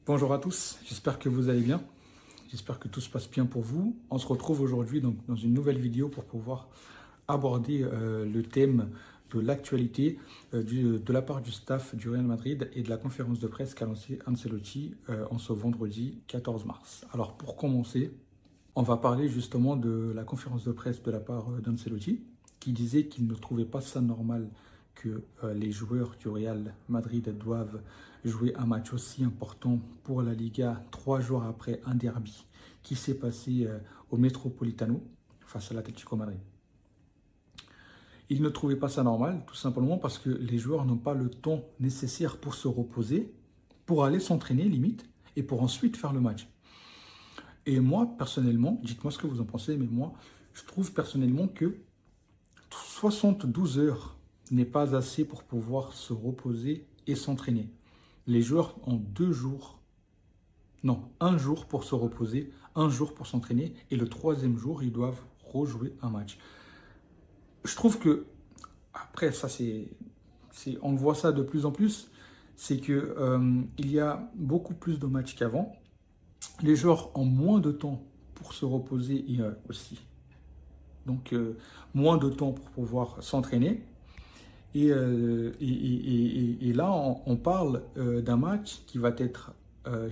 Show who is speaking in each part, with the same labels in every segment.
Speaker 1: Bonjour à tous, j'espère que vous allez bien. J'espère que tout se passe bien pour vous. On se retrouve aujourd'hui donc dans une nouvelle vidéo pour pouvoir aborder le thème de l'actualité de la part du staff du Real Madrid et de la conférence de presse qu'a lancée Ancelotti en ce vendredi 14 mars. Alors pour commencer, on va parler justement de la conférence de presse de la part d'Ancelotti qui disait qu'il ne trouvait pas ça normal que les joueurs du Real Madrid doivent jouer un match aussi important pour la Liga 3 jours après un derby qui s'est passé au Metropolitano face à l'Atlético Madrid. Il ne trouvait pas ça normal, tout simplement parce que les joueurs n'ont pas le temps nécessaire pour se reposer, pour aller s'entraîner limite, et pour ensuite faire le match. Et moi, personnellement, dites-moi ce que vous en pensez, mais moi, je trouve personnellement que 72 heures n'est pas assez pour pouvoir se reposer et s'entraîner. Les joueurs ont 2 jours, non, 1 jour pour se reposer, 1 jour pour s'entraîner, et le troisième jour, ils doivent rejouer un match. Je trouve que, après, ça on voit ça de plus en plus, c'est que il y a beaucoup plus de matchs qu'avant. Les joueurs ont moins de temps pour se reposer et aussi. Donc, moins de temps pour pouvoir s'entraîner. Et là, on parle d'un match qui va être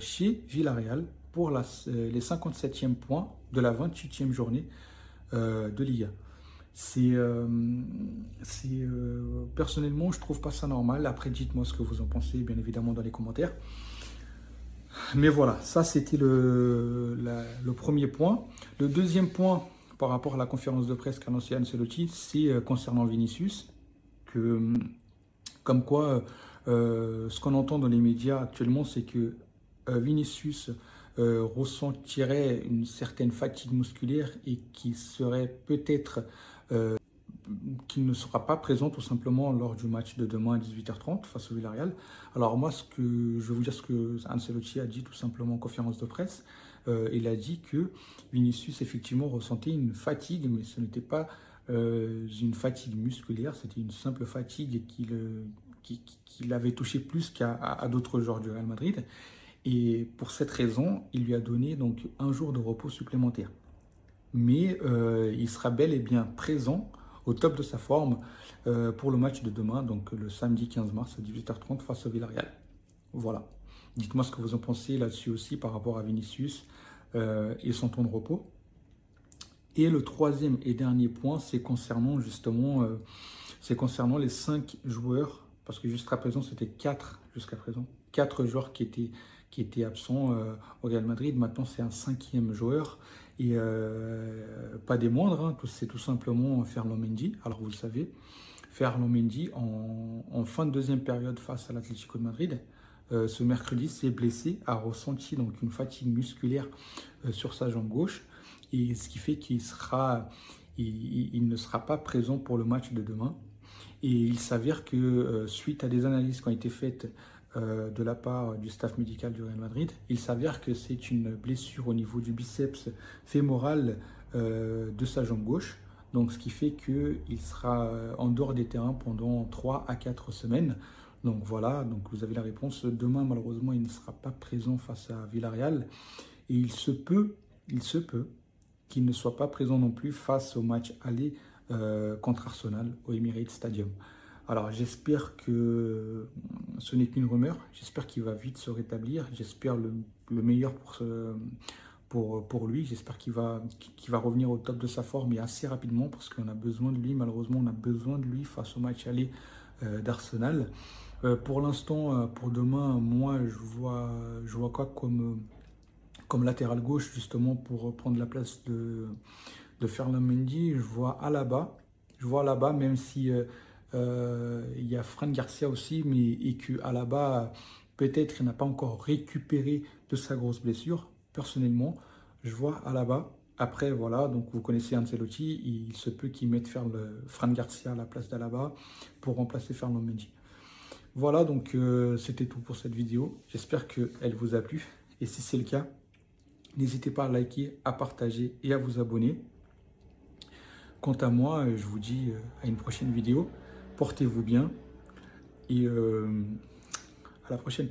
Speaker 1: chez Villarreal pour les 57e points de la 28e journée de Liga. Personnellement, je trouve pas ça normal. Après, dites-moi ce que vous en pensez, bien évidemment, dans les commentaires. Mais voilà, ça c'était le premier point. Le deuxième point par rapport à la conférence de presse qu'a annoncé Ancelotti, c'est concernant Vinicius, que comme quoi ce qu'on entend dans les médias actuellement, c'est que Vinicius ressentirait une certaine fatigue musculaire et qui serait peut-être qu'il ne sera pas présent tout simplement lors du match de demain à 18h30 face au Villarreal. Alors moi, je vais vous dire ce que Ancelotti a dit tout simplement en conférence de presse. Il a dit que Vinicius effectivement ressentait une fatigue, mais ce n'était pas une fatigue musculaire, c'était une simple fatigue qui l'avait touché plus qu'à d'autres joueurs du Real Madrid. Et pour cette raison, il lui a donné donc 1 jour de repos supplémentaire. Mais il sera bel et bien présent au top de sa forme pour le match de demain, donc le samedi 15 mars à 18h30 face au Villarreal. Voilà. Dites-moi ce que vous en pensez là-dessus aussi par rapport à Vinicius et son temps de repos. Et le troisième et dernier point, c'est concernant justement les 5 joueurs, parce que jusqu'à présent, c'était 4 jusqu'à présent, 4 joueurs qui étaient absents au Real Madrid. Maintenant, c'est un 5e joueur. Et pas des moindres, hein, c'est tout simplement Ferland Mendy. Alors vous le savez, Ferland Mendy, en fin de deuxième période face à l'Atlético de Madrid, ce mercredi s'est blessé, a ressenti donc une fatigue musculaire sur sa jambe gauche, et ce qui fait qu'il ne sera pas présent pour le match de demain. Et il s'avère que suite à des analyses qui ont été faites de la part du staff médical du Real Madrid, il s'avère que c'est une blessure au niveau du biceps fémoral de sa jambe gauche. Donc, ce qui fait qu'il sera en dehors des terrains pendant 3 à 4 semaines. Donc voilà, donc vous avez la réponse. Demain, malheureusement, il ne sera pas présent face à Villarreal. Et il se peut qu'il ne soit pas présent non plus face au match aller contre Arsenal au Emirates Stadium. Alors j'espère que ce n'est qu'une rumeur, j'espère qu'il va vite se rétablir, j'espère le meilleur pour lui, j'espère qu'il va revenir au top de sa forme et assez rapidement parce qu'on a besoin de lui, malheureusement on a besoin de lui face au match aller d'Arsenal. Pour l'instant, pour demain, moi je vois quoi comme latéral gauche justement pour prendre la place de Ferland Mendy. Je vois Alaba, même si il y a Fran Garcia aussi, et que Alaba, peut-être, il n'a pas encore récupéré de sa grosse blessure. Personnellement, je vois Alaba. Après, voilà, donc vous connaissez Ancelotti, il se peut qu'il mette Fran Garcia à la place d'Alaba pour remplacer Ferland Mendy. Voilà, donc c'était tout pour cette vidéo. J'espère qu'elle vous a plu. Et si c'est le cas, n'hésitez pas à liker, à partager et à vous abonner. Quant à moi, je vous dis à une prochaine vidéo. Portez-vous bien et à la prochaine.